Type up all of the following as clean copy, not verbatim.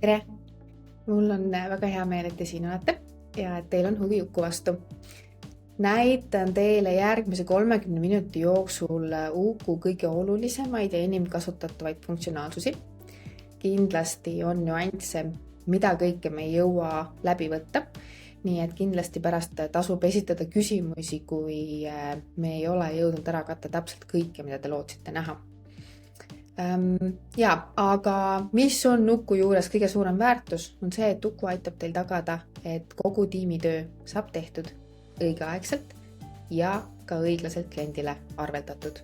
Tere! Mul on väga hea meel, et te siin olete ja et teil on huvi Uku vastu. Näitan teile järgmise 30 minuti jooksul Uku kõige olulisemaid ja enim kasutatavaid funktsionaalsusi. Kindlasti on nüansse, mida kõike me ei jõua läbi võtta. Nii et kindlasti pärast tasub esitada küsimusi, kui me ei ole jõudnud ära katta täpselt kõike, mida te lootsite näha. Aga mis on Uku juures kõige suurem väärtus, on see, et Uku aitab teil tagada, et kogu tiimi töö saab tehtud õigeaegselt ja ka õiglaselt kliendile arveldatud.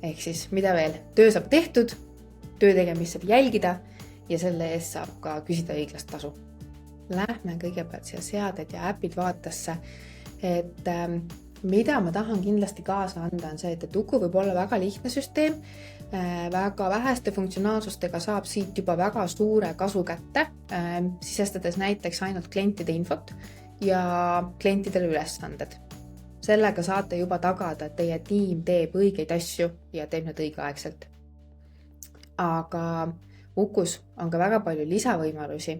Ehk siis, mida veel? Töö saab tehtud, töö tegemist saab jälgida ja selle eest saab ka küsida õiglast tasu. Lähme kõigepealt siia seaded ja äpid vaatasse, et mida ma tahan kindlasti kaasa anda on see, et Uku võib olla väga lihtne süsteem, väga väheste funktsionaalsustega saab siit juba väga suure kasu kätte, sisestades näiteks ainult klientide infot ja klientidele ülesanded. Sellega saate juba tagada, et teie tiim teeb õigeid asju ja teeb need õigeaegselt. Aga Ukus on ka väga palju lisavõimalusi,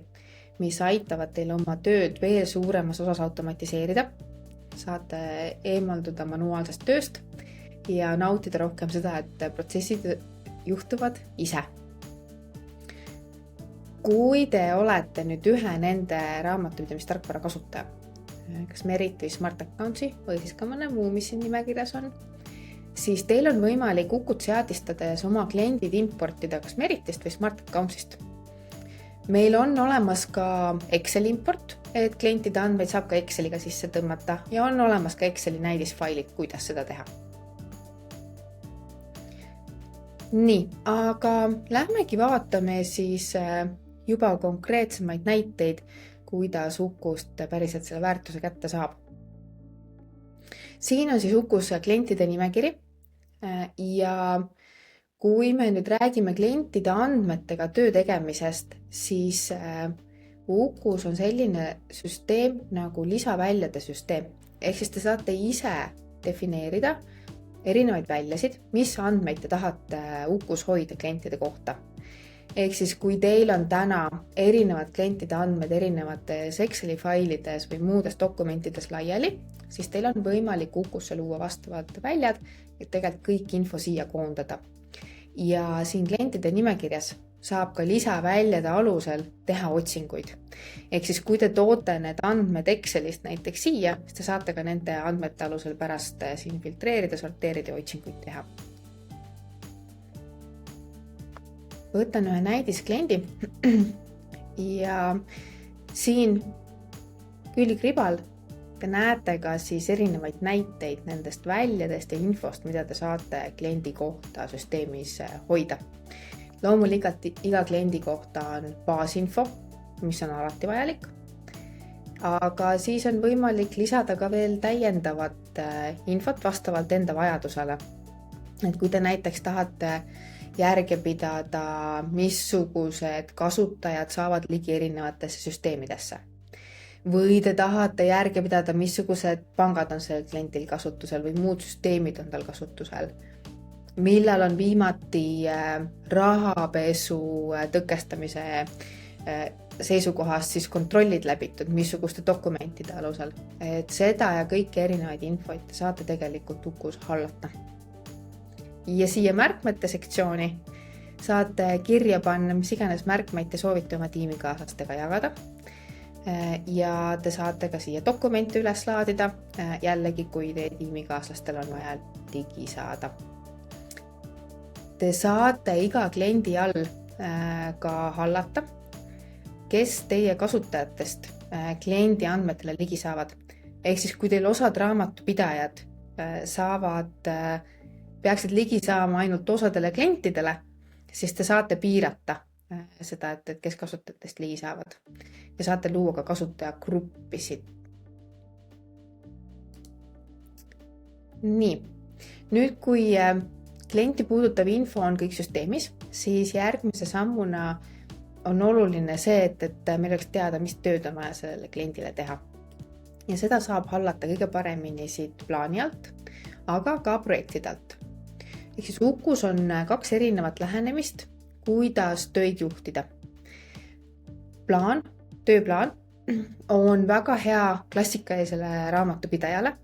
mis aitavad teil oma tööd veel suuremas osas automatiseerida. Saate eemalduda manuaalsest tööst ja nautida rohkem seda, et protsessid juhtuvad ise. Kui te olete nüüd ühe nende raamatupidamistarkvara kasutaja, kas Merit või Smart Accounts'i või siis ka mõne muu, mis siin nimekirjas on, siis teil on võimalik Ukut seadistades oma kliendid importida kas Meritist või Smart Accounts'ist. Meil on olemas ka Exceli import, et klientide andmeid saab ka Exceliga sisse tõmmata ja on olemas ka Exceli näidisfailid, kuidas seda teha. Nii, aga lähmegi vaatame siis juba konkreetsemaid näiteid, kuidas Ukust päriselt selle väärtuse kätte saab. Siin on siis Ukus klientide nimekiri ja kui me nüüd räägime klientide andmetega töö tegemisest, siis Ukus on selline süsteem nagu lisaväljade süsteem. Ehk siis te saate ise defineerida erinevaid väljasid, mis andmeid te tahate Ukus hoida klientide kohta. Ehk siis kui teil on täna erinevad klientide andmed erinevates Exceli failides või muudes dokumentides laiali, siis teil on võimalik Ukusse luua vastavalt väljad, et tegelikult kõik info siia koondada. Ja siin klientide nimekirjas saab ka lisaväljade alusel teha otsinguid. Ehk siis kui te toote need andmed Excelist näiteks siia, siis te saate ka nende andmete alusel pärast siin filtreerida, sorteerida ja otsinguid teha. Võtan ühe näidiskliendi ja siin külgribal te näete ka siis erinevaid näiteid nendest väljadest ja infost, mida te saate kliendi kohta süsteemis hoida. Loomulikult iga kliendi kohta on baasinfo, mis on alati vajalik, aga siis on võimalik lisada ka veel täiendavat infot vastavalt enda vajadusele. Et kui te näiteks tahate järge pidada, missugused kasutajad saavad ligi erinevatesse süsteemidesse. Või te tahate järge pidada, missugused pangad on sellel klientil kasutusel või muud süsteemid on tal kasutusel. Millal on viimati rahapesu tõkestamise seisukohast siis kontrollid läbitud, missuguste dokumentide alusel. Et seda ja kõiki erinevaid infoid te saate tegelikult Ukus hallata. Ja siia märkmete sektsiooni saate kirja panna, mis iganes märkmeid te soovite oma tiimikaaslastega jagada. Ja te saate ka siia dokumente üles laadida, jällegi kui teie tiimikaaslastel on vaja digi saada. Te saate iga kliendi all ka hallata, kes teie kasutajatest kliendi andmetele ligi saavad. Ehk siis kui teil osad raamatupidajad peaksid ligi saama ainult osadele klientidele, siis te saate piirata seda, et kes kasutajatest ligi saavad. Ja saate luua ka kasutajagruppisid. Nii, nüüd kui klienti puudutav info on kõik süsteemis, siis järgmise sammuna on oluline see, et meil oleks teada, mis tööd on vaja sellele kliendile teha. Ja seda saab hallata kõige paremini siit plaani alt, aga ka projektide alt. Ehk siis Ukus on 2 erinevat lähenemist, kuidas töid juhtida. Tööplaan on väga hea klassikalisele raamatupidajale,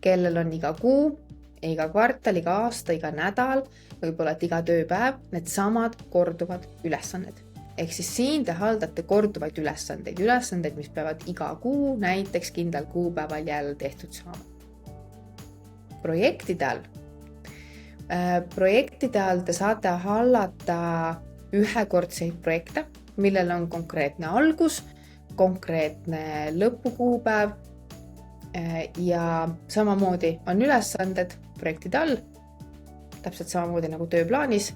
kellel on iga kuu, iga kvartal, iga aasta, iga nädal, võib-olla et iga tööpäev, need samad korduvad ülesanded. Ehk siis siin te haldate korduvaid ülesandeid, mis peavad iga kuu näiteks kindlal kuupäeval jälle tehtud saama. Projektide all te saate hallata ühekordseid projekte, millel on konkreetne algus, konkreetne lõpukuupäev ja samamoodi on ülesanded projektide all, täpselt samamoodi nagu tööplaanis,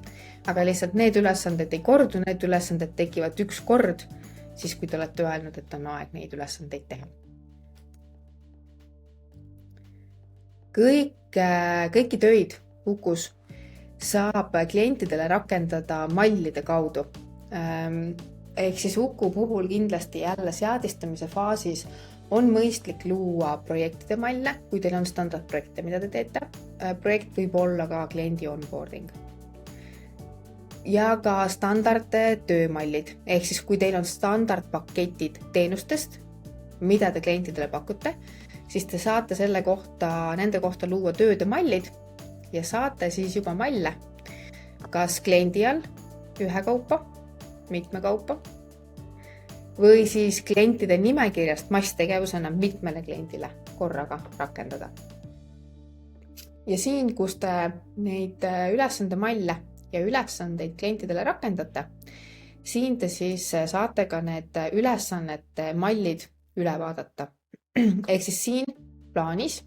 aga lihtsalt need ülesanded ei kordu, need ülesanded tekivad üks kord, siis kui te olete öelnud, et on aeg neid ülesandeid teha. Kõiki töid Ukus saab klientidele rakendada mallide kaudu. Ehk siis Uku puhul kindlasti jälle seadistamise faasis on mõistlik luua projektide malle, kui teil on standardprojekte, mida te teete. Projekt võib olla ka kliendi onboarding. Ja ka standardtöömallid, ehk siis kui teil on standardpaketid teenustest, mida te klientidele pakute, siis te saate nende kohta luua tööde mallid ja saate siis juba malle, kas kliendi all ühekaupa, mitme kaupa või siis klientide nimekirjast masstegevusena mitmele kliendile korraga rakendada. Ja siin, kus te neid ülesandemalle ja ülesandeid klientidele rakendate, siin te siis saate ka need ülesannete mallid üle vaadata. Ehk siis siin plaanis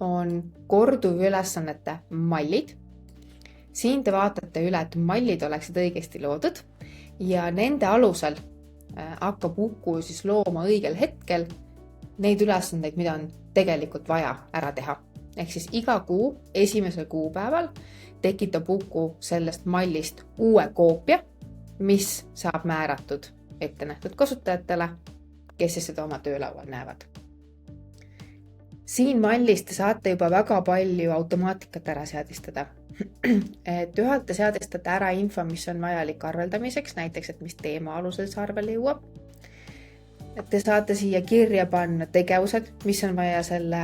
on korduv ülesannete mallid. Siin te vaatate üle, et mallid oleksid õigesti loodud ja nende alusel hakkab Uku siis looma õigel hetkel neid ülesandeid, mida on tegelikult vaja ära teha. Ehk siis iga kuu esimesel kuupäeval tekitab Uku sellest mallist uue koopia, mis saab määratud ette nähtud kasutajatele, kes seda oma töölaual näevad. Siin mallis te saate juba väga palju automaatikat ära seadistada. Et ühelt te seadistate ära info, mis on vajalik arveldamiseks, näiteks, et mis teema alusel see arvele jõuab. Et te saate siia kirja panna tegevused, mis on vaja selle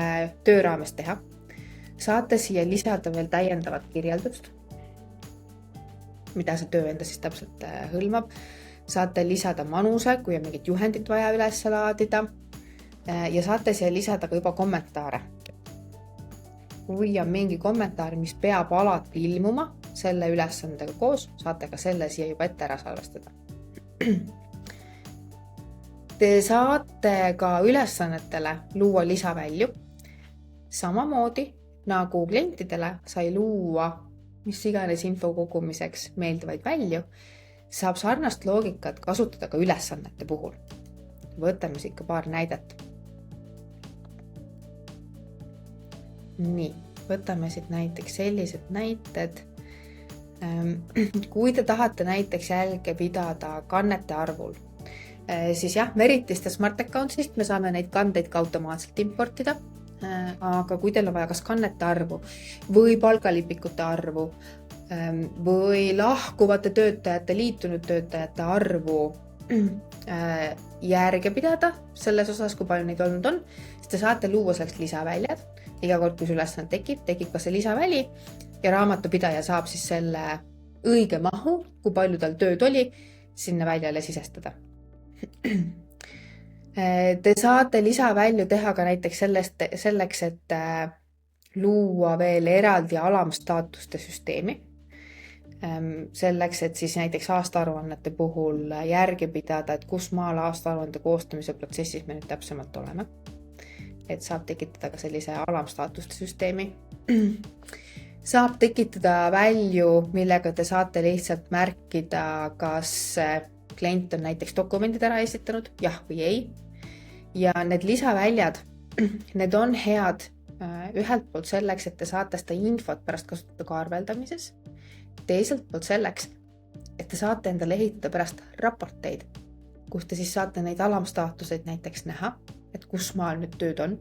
töö raames teha. Saate siia lisada veel täiendavat kirjeldust, mida see töö enda siis täpselt hõlmab. Saate lisada manuse, kui on mingit juhendit vaja üles laadida. Ja saate siia lisada ka juba kommentaare. Kui on mingi kommentaar, mis peab alati ilmuma selle ülesandega koos, saate ka selle siia juba ette ära salvestada. Te saate ka ülesannetele luua lisavälju. Samamoodi nagu klientidele sai luua mis iganes info kogumiseks meeldivaid välju, saab sarnast loogikat kasutada ka ülesannete puhul. Võtame siit ka paar näidet. Nii, võtame siit näiteks sellised näited. Kui te tahate näiteks jälge pidada kannete arvul, siis jah, Meritist ja Smart Accountsist me saame neid kandeid ka automaatselt importida. Aga kui teil on vaja kas kannete arvu või palgalipikute arvu või lahkuvate töötajate, liitunud töötajate arvu järge pidada selles osas, kui palju neid olnud on, siis te saate luua selleks lisaväljad. Iga kord, kui see ülesanne tekib ka see lisaväli ja raamatupidaja saab siis selle õige mahu, kui palju tal tööd oli, sinna väljale sisestada. Te saate lisavälju teha ka näiteks selleks, et luua veel eraldi alamstaatuste süsteemi. Selleks, et siis näiteks aastaaruannete puhul järge pidada, et kus maal aastaaruande koostamise protsessis me nüüd täpsemalt oleme. Et saab tekitada ka sellise alamstaatuste süsteemi. Saab tekitada välju, millega te saate lihtsalt märkida, kas klient on näiteks dokumendid ära esitanud, jah või ei. Ja need lisaväljad, need on head ühelt poolt selleks, et te saate seda infot pärast kasutada ka arveldamises. Teiselt poolt selleks, et te saate endale ehitada pärast raporteid, kus te siis saate neid alamstaatuseid näiteks näha, et kus maal nüüd tööd on.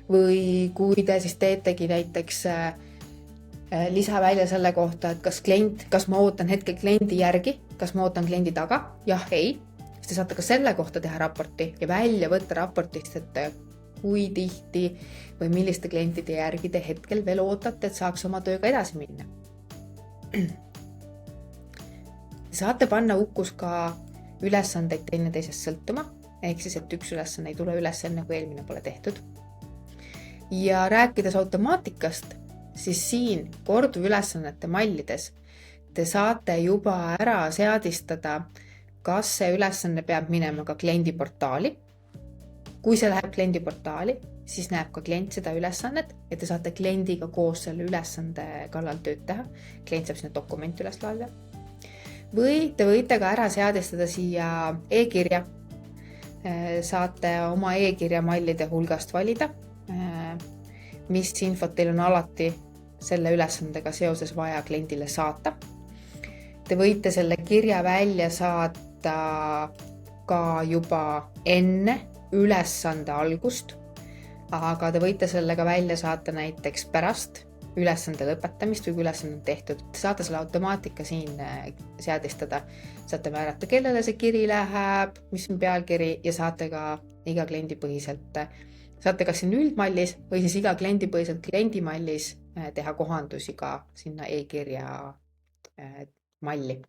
Või kui te siis teetegi näiteks lisa välja selle kohta, et kas ma ootan hetkel kliendi järgi, kas ma ootan kliendi taga, jah, ei. Siis te saate ka selle kohta teha raporti ja välja võtta raportist, et kui tihti või milliste klientide järgi te hetkel veel ootate, et saaks oma tööga edasi minna. Saate panna Ukus ka ülesandeid teineteisest sõltuma, ehk siis, et üks ülesanne ei tule üles enne, kui eelmine pole tehtud. Ja rääkides automaatikast, siis siin korduvülesannete mallides te saate juba ära seadistada, kas see ülesanne peab minema ka kliendi portaali. Kui see läheb kliendi portaali, siis näeb ka klient seda ülesannet ja te saate kliendiga koos selle ülesande kallal tööd teha. Klient saab sinna dokumenti üles laadida. Või te võite ka ära seadistada siia e-kirja. Saate oma e-kirja mallide hulgast valida, mis infot teil on alati selle ülesandega seoses vaja kliendile saata. Te võite selle kirja välja saata ka juba enne ülesande algust, aga te võite selle ka välja saata näiteks pärast ülesande lõpetamist või kui ülesande on tehtud. Te saate selle automaatika siin seadistada. Saate määrata, kellele see kiri läheb, mis on pealkiri ja saate ka iga kliendi põhiselt. Saate kas siin üldmallis või siis iga kliendi põhiselt kliendimallis teha kohandusi ka sinna e-kirja malli.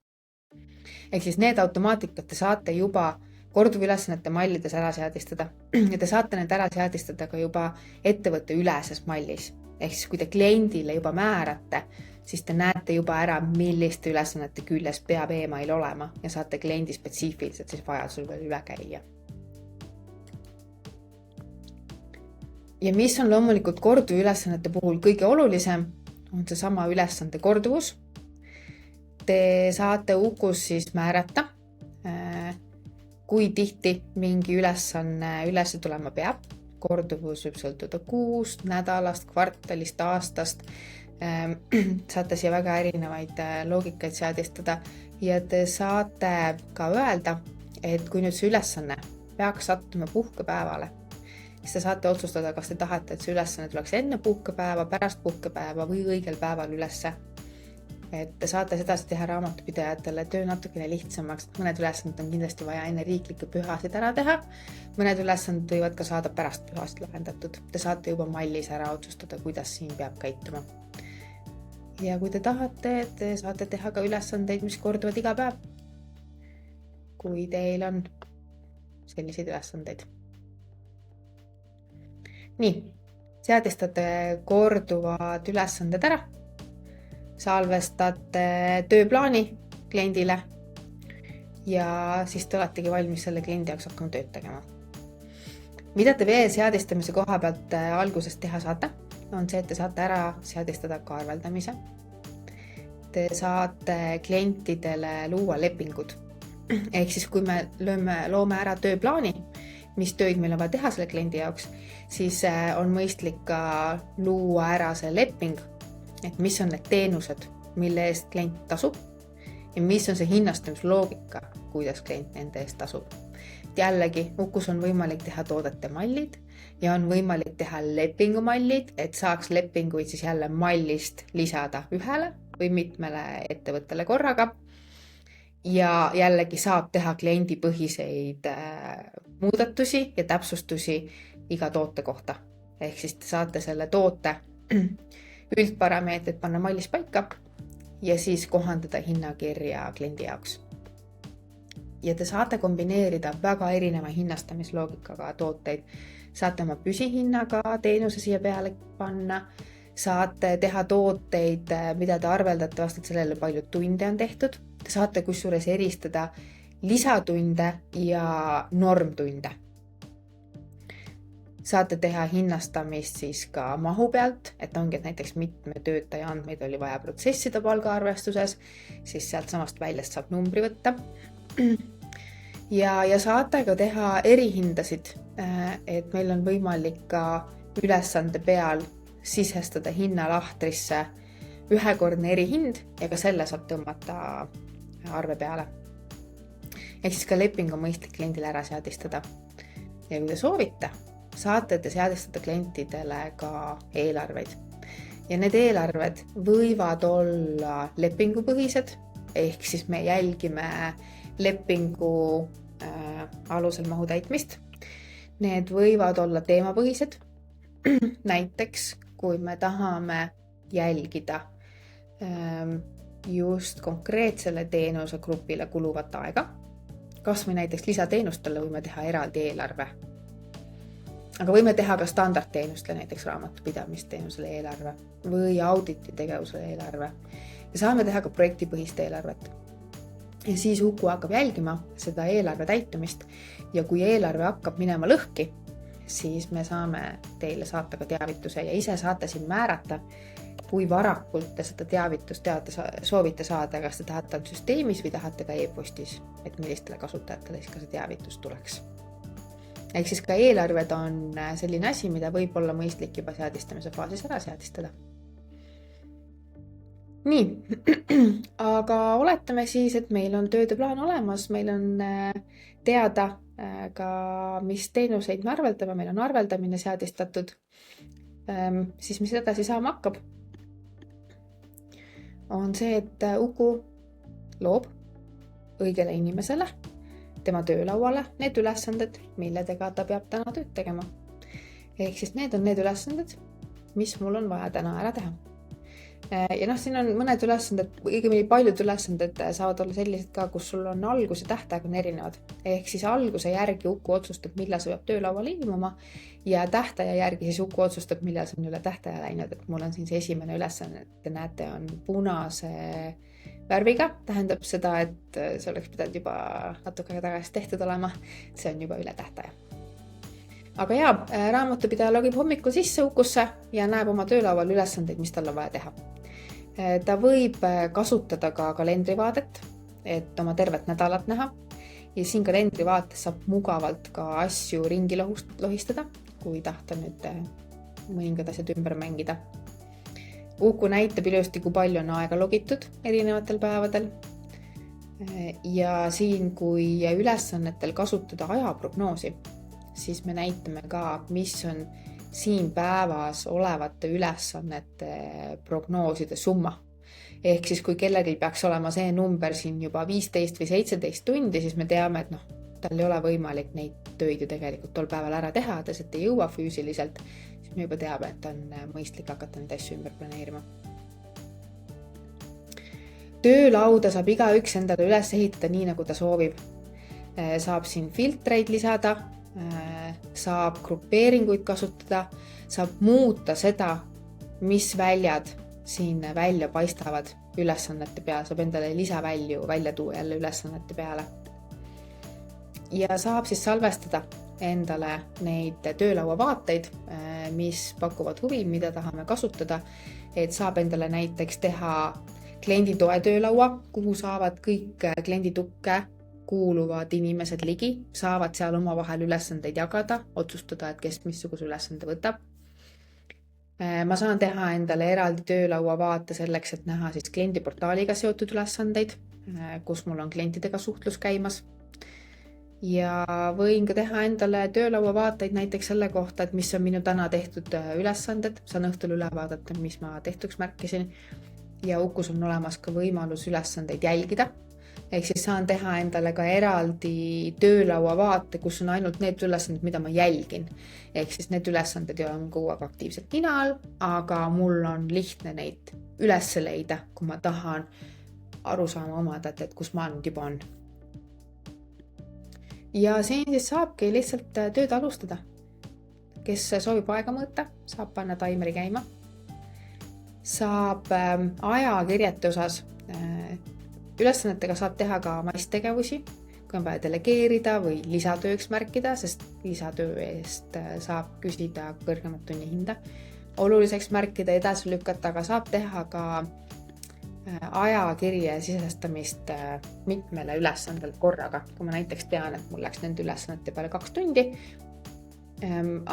Ehk siis need automaatikad te saate juba korduvülesannete mallides ära seadistada ja te saate need ära seadistada ka juba ettevõtte üleses mallis. Ehk siis kui te kliendile juba määrate, siis te näete juba ära, milliste ülesannete küljes peab e-mail olema ja saate kliendi spetsiifiliselt siis vajadusel veel üle käia. Ja mis on loomulikult korduvülesannete puhul kõige olulisem, on see sama ülesande korduvus. Te saate Ukus siis määrata, kui tihti mingi ülesanne üles tulema peab. Korduvus võib sõltuda kuust, nädalast, kvartalist, aastast. Saate siia väga erinevaid loogikaid seadistada ja te saate ka öelda, et kui nüüd see ülesanne peaks sattuma puhkepäevale, siis te saate otsustada, kas te tahate, et see ülesanne tuleks enne puhkepäeva, pärast puhkepäeva või õigel päeval ülesse. Et te saate sedasi teha raamatupidajatele töö natukene lihtsamaks. Mõned ülesanded on kindlasti vaja enne riiklikke pühasid ära teha. Mõned ülesanded võivad ka saada pärast pühasid lahendatud. Te saate juba mallis ära otsustada, kuidas siin peab käituma. Ja kui te tahate, te saate teha ka ülesandeid, mis korduvad iga päev. Kui teil on selliseid ülesandeid. Nii, seadistate korduvad ülesanded ära. Salvestate tööplaani kliendile ja siis te oletegi valmis selle kliendi jaoks hakkama tööd tegema. Mida te veel seadistamise koha pealt algusest teha saate, on see, et te saate ära seadistada ka arveldamise. Te saate klientidele luua lepingud. Ehk siis kui me loome ära tööplaani, mis tööid meil on vaja teha selle kliendi jaoks, siis on mõistlik ka luua ära see leping, et mis on need teenused, mille eest klient tasub ja mis on see hinnastamisloogika, kuidas klient nende eest tasub. Jällegi, Ukus on võimalik teha toodete mallid ja on võimalik teha lepingumallid, et saaks lepinguid siis jälle mallist lisada ühele või mitmele ettevõttele korraga. Ja jällegi saab teha kliendipõhiseid muudatusi ja täpsustusi iga toote kohta. Ehk siis te saate selle toote üldparameetrid panna mallis paika ja siis kohandada hinnakirja kliendi jaoks. Ja te saate kombineerida väga erineva hinnastamisloogikaga tooteid. Saate oma püsihinnaga teenuse siia peale panna, saate teha tooteid, mida te arveldate vastavalt sellele, palju tunde on tehtud. Te saate kusjuures eristada lisatunde ja normtunde. Saate teha hinnastamist siis ka mahu pealt, et ongi, et näiteks mitme töötaja andmeid oli vaja protsessida palgaarvestuses, siis sealt samast väljast saab numbri võtta. Ja saate ka teha erihindasid, et meil on võimalik ka ülesande peal sisestada hinnalahtrisse ühekordne erihind ja ka selle saab tõmmata arve peale. Ehk siis ka leping on mõistlik kliendile ära seadistada. Ja kui te soovite, saate te seadistada klientidele ka eelarveid. ja need eelarved võivad olla lepingupõhised, ehk siis me jälgime lepingu alusel mahu täitmist. Need võivad olla teemapõhised. Näiteks, kui me tahame jälgida just konkreetsele teenusegrupile kuluvat aega, kas või näiteks lisateenustele võime teha eraldi eelarve. Aga võime teha ka standardteenustele, näiteks raamatupidamisteenusele eelarve või auditi tegevusele eelarve. Ja saame teha ka projektipõhist eelarvet. Ja siis Uku hakkab jälgima seda eelarve täitumist ja kui eelarve hakkab minema lõhki, siis me saame teile saata ka teavituse ja ise saate siin määrata, kui varakult te seda teavitust soovite saada, kas te tahate süsteemis või tahate ka e-postis, et millistele kasutajatele siis ka see teavitus tuleks. Ehk siis ka eelarved on selline asi, mida võib olla mõistlik juba seadistamise faasis ära seadistada. Nii, aga oletame siis, et meil on tööde plaan olemas, meil on teada ka, mis teenuseid me arveldame, meil on arveldamine seadistatud, siis mis edasi saama hakkab? On see, et Uku loob õigele inimesele tema töölauale need ülesanded, milledega ta peab täna tööd tegema. Ehk siis need on need ülesanded, mis mul on vaja täna ära teha. Ja siin on mõned ülesanded, õigemini paljud ülesanded saavad olla sellised ka, kus sul on algus ja tähtaeg on erinevad. Ehk siis alguse järgi Uku otsustab, millal see peab töölauale ilmuma ja tähtaja järgi siis Uku otsustab, millal see on üle tähtaja läinud. Et mul on siin see esimene ülesanne, et te näete, on punase värviga, tähendab seda, et see oleks pidanud juba natuke tagasi tehtud olema, see on juba üle tähtaja. Aga raamatupidaja logib hommikul sisse Ukusse ja näeb oma töölaual ülesandeid, mis tal on vaja teha. Ta võib kasutada ka kalendrivaadet, et oma tervet nädalat näha ja siin kalendrivaates saab mugavalt ka asju ringi lohistada, kui tahta nüüd mõningad asjad ümber mängida. Uku näitab ilusti, kui palju on aega logitud erinevatel päevadel. Ja siin, kui ülesannetel kasutada ajaprognoosi, siis me näitame ka, mis on siin päevas olevate ülesannete prognooside summa. Ehk siis, kui kellelgi peaks olema see number siin juba 15 või 17 tundi, siis me teame, et tal ei ole võimalik neid töid ju tegelikult tol päeval ära teha, et ei jõua füüsiliselt, siis me juba teame, et on mõistlik hakata neid asju ümber planeerima. Töölauda saab igaüks endale üles ehitada nii, nagu ta soovib. Saab siin filtreid lisada, saab grupeeringuid kasutada, saab muuta seda, mis väljad siin välja paistavad ülesannete peale, saab endale lisavälju välja tuua jälle ülesannete peale. Ja saab siis salvestada endale neid töölaua vaateid, mis pakuvad huvi, mida tahame kasutada, et saab endale näiteks teha klienditoe töölaua, kuhu saavad kõik klienditukke kuuluvad inimesed ligi, saavad seal oma vahel ülesandeid jagada, otsustada, et kes missuguse ülesande võtab. Ma saan teha endale eraldi töölaua vaate selleks, et näha siis kliendiportaaliga seotud ülesandeid, kus mul on klientidega suhtlus käimas. Ja võin ka teha endale töölaua vaateid näiteks selle kohta, et mis on minu täna tehtud ülesanded, saan õhtul üle vaadata, mis ma tehtuks märkisin. Ja Ukus on olemas ka võimalus ülesandeid jälgida. Ehk siis saan teha endale ka eraldi töölaua vaate, kus on ainult need ülesanded, mida ma jälgin. Ehk siis need ülesanded ei ole kogu aeg aktiivselt nina all, aga mul on lihtne neid üles leida, kui ma tahan aru saama omada, et kus ma nüüd juba on. Ja siin siis saabki lihtsalt tööd alustada. Kes soovib aega mõõta, saab panna taimeri käima. Saab ajakirjete osas ülesannetega saab teha ka maisttegevusi, kui on vaja delegeerida või lisatööks märkida, sest lisatöö eest saab küsida kõrgemat tunnihinda. Oluliseks märkida, edasi lükata, aga saab teha ka ajakirje sisestamist mitmele ülesandel korraga. Kui ma näiteks tean, et mul läks nende ülesannete peale 2 tundi,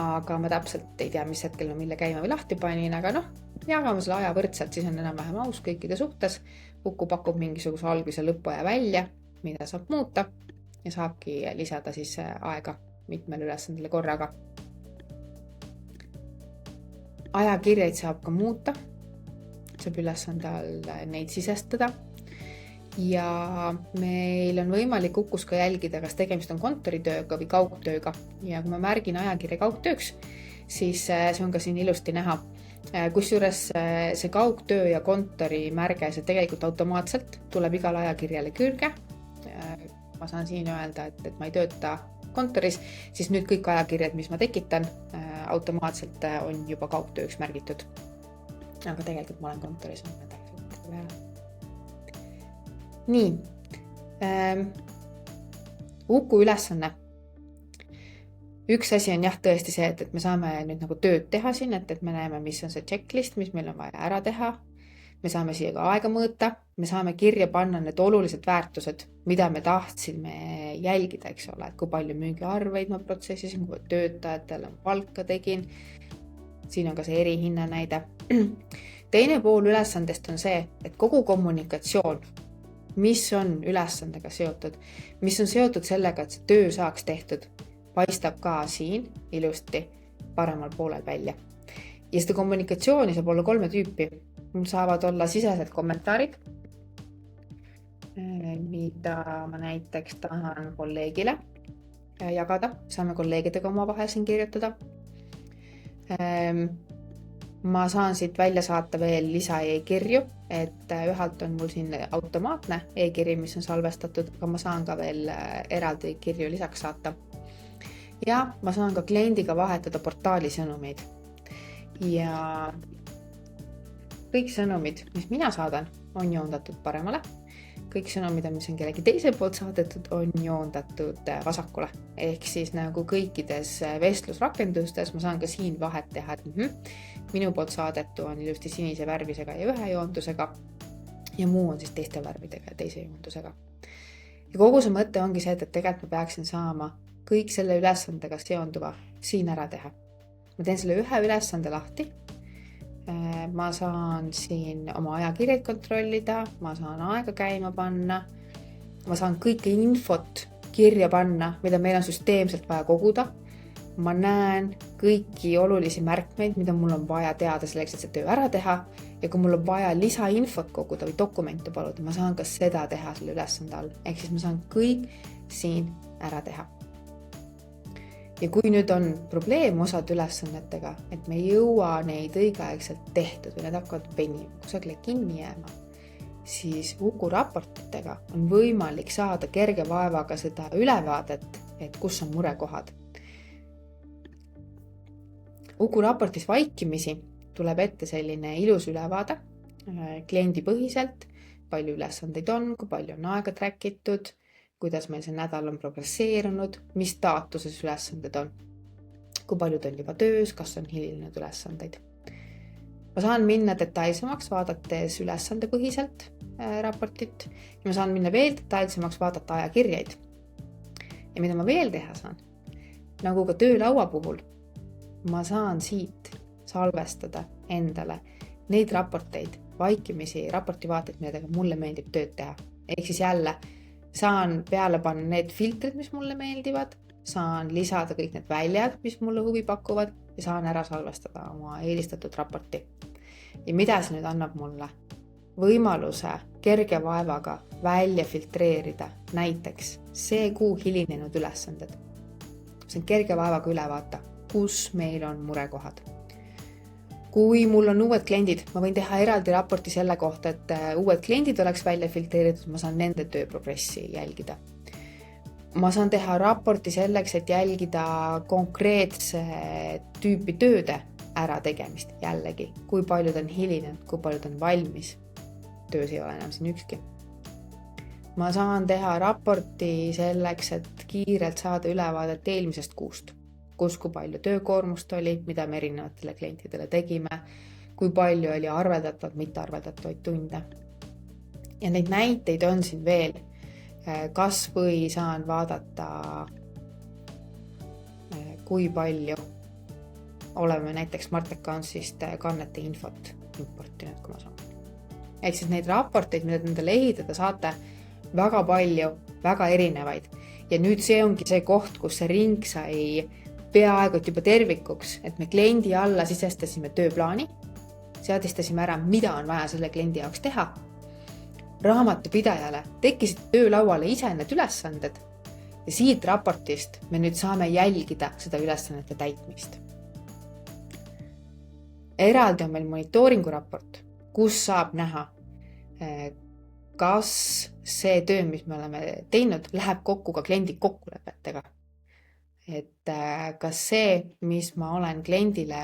aga ma täpselt ei tea, mis hetkel ma mille käima või lahti panin, aga jagame selle aja võrdselt, siis on enam-vähem aus kõikide suhtes. Uku pakub mingisuguse algus- ja lõpuaja välja, mida saab muuta ja saabki lisada siis aega mitmele ülesandele korraga. Ajakirjeid saab ka muuta, saab ülesande all neid sisestada. Ja meil on võimalik Ukus ka jälgida, kas tegemist on kontoritööga või kaugtööga. Ja kui ma märgin ajakirja kaugtööks, siis see on ka siin ilusti näha. Kusjuures see kaugtöö ja kontori märge, see tegelikult automaatselt tuleb igal ajakirjale külge. Ma saan siin öelda, et ma ei tööta kontoris, siis nüüd kõik ajakirjad, mis ma tekitan, automaatselt on juba kaugtööks märgitud. Aga tegelikult ma olen kontoris. Nii, Uku ülesanne. Üks asi on jah tõesti see, et me saame nüüd nagu tööd teha siin, et me näeme, mis on see checklist, mis meil on vaja ära teha. Me saame siia ka aega mõõta, me saame kirja panna need olulised väärtused, mida me tahtsime jälgida, eks ole, et kui palju müügiarveid ma protsessisin, kui töötajatele palka tegin. Siin on ka see erihinna näide. Teine pool ülesandest on see, et kogu kommunikatsioon, mis on ülesandega seotud, mis on seotud sellega, et see töö saaks tehtud, paistab ka siin ilusti paremal poolel välja. Ja seda kommunikatsiooni saab olla 3 tüüpi. Mul saavad olla sisesed kommentaarid, mida ma näiteks tahan kolleegile jagada. Saame kolleegidega oma vahel siin kirjutada. Ma saan siit välja saata veel lisa e-kirju, et ühelt on mul siin automaatne e-kiri, mis on salvestatud, aga ma saan ka veel eraldi kirju lisaks saata. Ja ma saan ka kliendiga vahetada portaali sõnumeid. Ja kõik sõnumid, mis mina saadan, on joondatud paremale. Kõik sõnumid, mis on kellegi teise poolt saadetud, on joondatud vasakule. Ehk siis nagu kõikides vestlusrakendustes ma saan ka siin vahet teha, et minu poolt saadetu on ilusti sinise värvisega ja ühe joondusega ja muu on siis teiste värvidega ja teise joondusega. Ja kogu see mõte ongi see, et tegelikult ma peaksin saama kõik selle ülesandega seonduva siin ära teha. Ma teen selle ühe ülesande lahti. Ma saan siin oma ajakirjeid kontrollida, ma saan aega käima panna, ma saan kõike infot kirja panna, mida meil on süsteemselt vaja koguda. Ma näen kõiki olulisi märkmeid, mida mul on vaja teada selleks, et see töö ära teha. Ja kui mul on vaja lisainfot koguda või dokumente paluda, ma saan ka seda teha selle ülesande all. Ehk siis ma saan kõik siin ära teha. Ja kui nüüd on probleem osad ülesannetega, et me ei jõua neid õigeaegselt tehtud või need hakkavad venima, kusagile kinni jääma, siis Uku raportitega on võimalik saada kerge vaevaga seda ülevaadet, et kus on murekohad. Uku raportis vaikimisi tuleb ette selline ilus ülevaade kliendipõhiselt, palju ülesandeid on, kui palju on aega trackitud, kuidas meil see nädal on progresseerunud, mis staatuses ülesanded on, kui paljud on juba töös, kas on hilinenud ülesandeid. Ma saan minna detailsemaks vaadates ülesandepõhiselt raportit ja ma saan minna veel detailsemaks vaadata ajakirjeid. Ja mida ma veel teha saan, nagu ka töölaua puhul, ma saan siit salvestada endale neid raporteid, vaikimisi raportivaateid, millega mulle meeldib tööd teha. Ehk siis jälle saan peale panna need filtrid, mis mulle meeldivad, saan lisada kõik need väljad, mis mulle huvi pakuvad ja saan ära salvestada oma eelistatud raporti. Ja mida see nüüd annab mulle? Võimaluse kerge vaevaga välja filtreerida näiteks see kuu hilinenud ülesanded. See on kerge vaevaga üle vaata, kus meil on murekohad. Kui mul on uued kliendid, ma võin teha eraldi raporti selle kohta, et uued kliendid oleks välja filtreeritud, ma saan nende tööprogressi jälgida. Ma saan teha raporti selleks, et jälgida konkreetse tüüpi tööde ära tegemist jällegi. Kui paljud on hilinenud, kui paljud on valmis. Töös ei ole enam siin ükski. Ma saan teha raporti selleks, et kiirelt saada ülevaadet eelmisest kuust. Kus kui palju töökoormust oli, mida me erinevatele klientidele tegime, kui palju oli arveldatavad, mitte arveldatavaid tunde. Ja neid näiteid on siin veel, kas või saan vaadata, kui palju oleme näiteks Smart Accountsist kannete infot importinud, kui ma saan. Ehk siis neid raporteid, mida nendele ehitada saate, väga palju, väga erinevaid. Ja nüüd see ongi see koht, kus see ring sai peaaegu juba tervikuks, et me kliendi alla sisestasime tööplaani, seadistasime ära, mida on vaja selle kliendi jaoks teha. Raamatupidajale tekkisid töölauale ise need ülesanded ja siit raportist me nüüd saame jälgida seda ülesannete täitmist. Eraldi on meil monitooringu raport, kus saab näha, kas see töö, mis me oleme teinud, läheb kokku ka kliendi kokkulepetega. Et kas see, mis ma olen kliendile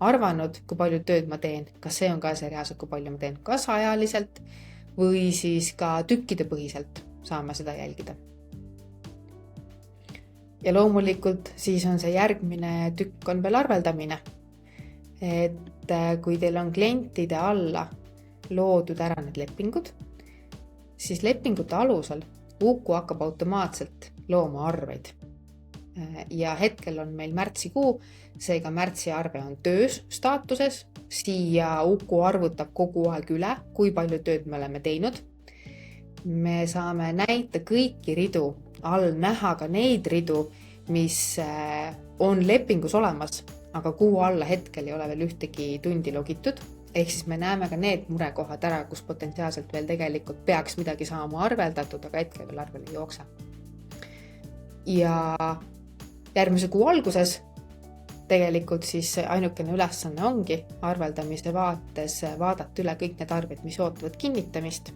arvanud, kui palju tööd ma teen, kas see on ka see reaalselt, kui palju ma teen, kas ajaliselt või siis ka tükkide põhiselt saame seda jälgida. Ja loomulikult siis on see järgmine tükk on veel arveldamine. Et kui teil on klientide alla loodud ära need lepingud, siis lepingute alusel Uku hakkab automaatselt looma arveid. Ja hetkel on meil märtsikuu, seega märtsi arve on töös staatuses, siia Uku arvutab kogu aeg üle, kui palju tööd me oleme teinud. Me saame näita kõiki ridu, all näha ka neid ridu, mis on lepingus olemas, aga kuu alla hetkel ei ole veel ühtegi tundi logitud. Ehk siis me näeme ka need murekohad ära, kus potentsiaalselt veel tegelikult peaks midagi saama arveldatud, aga hetkel veel arvel ei jookse. Ja järgmise kuu alguses tegelikult siis ainukene ülesanne ongi arveldamise vaates vaadata üle kõik need arved, mis ootavad kinnitamist,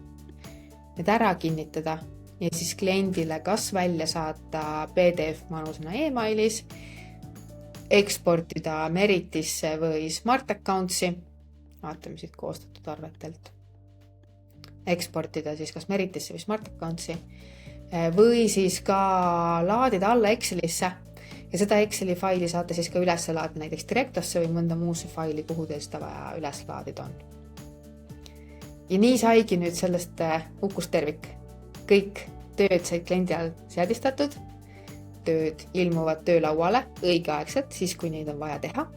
need ära kinnitada ja siis kliendile kas välja saata PDF manusena e-mailis, eksportida Meritisse või Smart Accounts'i, vaatame siit koostatud arvetelt, eksportida siis kas Meritisse või Smart Accounts'i või siis ka laadida alla Excelisse ja seda Exceli faili saate siis ka üles laadida näiteks Directosse või mõnda muusse faili, kuhu teil seda vaja üles laadida on. Ja nii saigi nüüd sellest Ukust tervik. Kõik tööd said kliendi all seadistatud, tööd ilmuvad töölauale õigeaegselt, siis kui neid on vaja teha.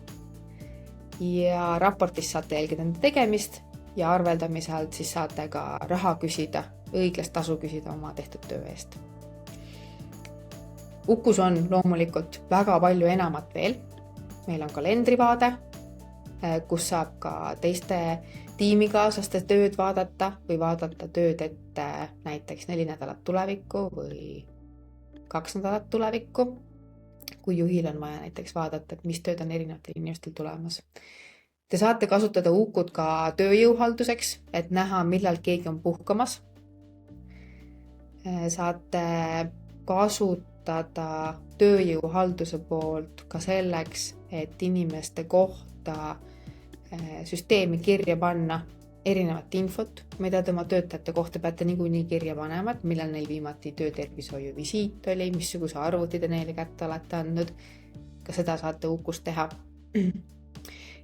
Ja raportis saate jälgida nende tegemist ja arveldamise alt siis saate ka raha küsida, õiglast tasu küsida oma tehtud töö eest. Ukus on loomulikult väga palju enamat veel. Meil on kalendrivaade, kus saab ka teiste tiimikaaslaste tööd vaadata või vaadata tööd ette näiteks 4 nädalat tulevikku või 2 nädalat tulevikku, kui juhil on vaja näiteks vaadata, et mis tööd on erinevatel inimestel tulemas. Te saate kasutada Ukut ka tööjõuhalduseks, et näha, millal keegi on puhkamas. Saate kasutada tööjõuhalduse poolt ka selleks, et inimeste kohta süsteemi kirja panna erinevat infot, mida te oma töötajate kohta peate niikuinii kirja panema, et millal neil viimati töötervishoiu visiit oli, missuguse arvuti te neile kätte olete andnud, ka seda saate Ukust teha.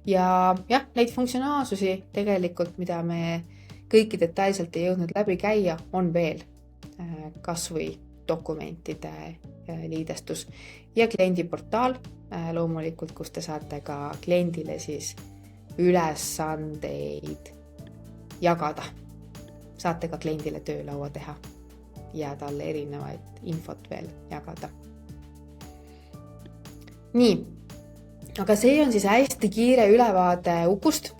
Ja jah, neid funktsionaalsusi tegelikult, mida me kõiki detailselt ei jõudnud läbi käia, on veel kas või dokumentide liidestus ja kliendiportaal loomulikult, kus te saate ka kliendile siis ülesandeid jagada. Saate ka kliendile töölaua teha ja talle erinevaid infot veel jagada. Nii, aga see on siis hästi kiire ülevaade Ukust,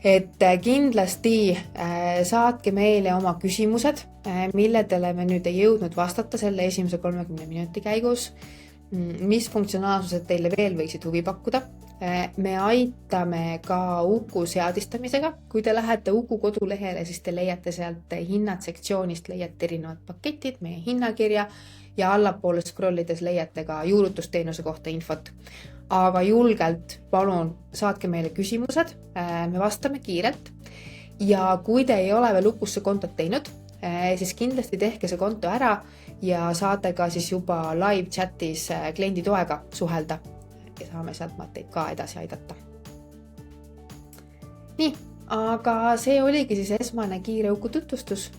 et kindlasti saatke meile oma küsimused, milledele me nüüd ei jõudnud vastata selle esimese 30 minuti käigus, mis funktsionaalsused teile veel võiksid huvi pakkuda. Me aitame ka Uku seadistamisega. Kui te lähete Uku kodulehele, siis te leiate sealt hinnad sektsioonist, leiate erinevad paketid, meie hinnakirja ja allapoole scrollides leiate ka juurutusteenuse kohta infot. Aga julgelt palun saatke meile küsimused, me vastame kiirelt ja kui te ei ole veel Ukusse kontot teinud, siis kindlasti tehke see konto ära ja saate ka siis juba live chatis kliendi toega suhelda ja saame sealt teid ka edasi aidata. Nii, aga see oligi siis esmane kiire Uku tutvustus.